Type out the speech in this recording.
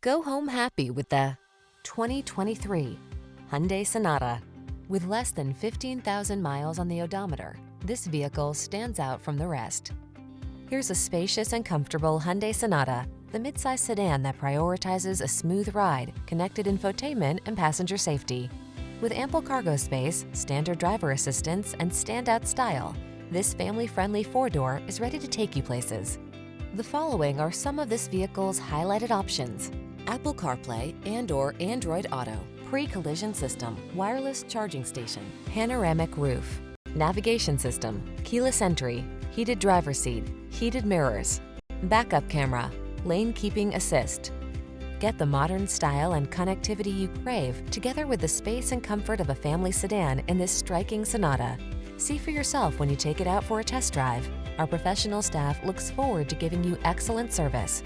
Go home happy with the 2023 Hyundai Sonata. With less than 15,000 miles on the odometer, this vehicle stands out from the rest. Here's a spacious and comfortable Hyundai Sonata, the midsize sedan that prioritizes a smooth ride, connected infotainment, and passenger safety. With ample cargo space, standard driver assistance, and standout style, this family-friendly four-door is ready to take you places. The following are some of this vehicle's highlighted options: Apple CarPlay and/or Android Auto, pre-collision system, wireless charging station, panoramic roof, navigation system, keyless entry, heated driver's seat, heated mirrors, backup camera, lane keeping assist. Get the modern style and connectivity you crave together with the space and comfort of a family sedan in this striking Sonata. See for yourself when you take it out for a test drive. Our professional staff looks forward to giving you excellent service.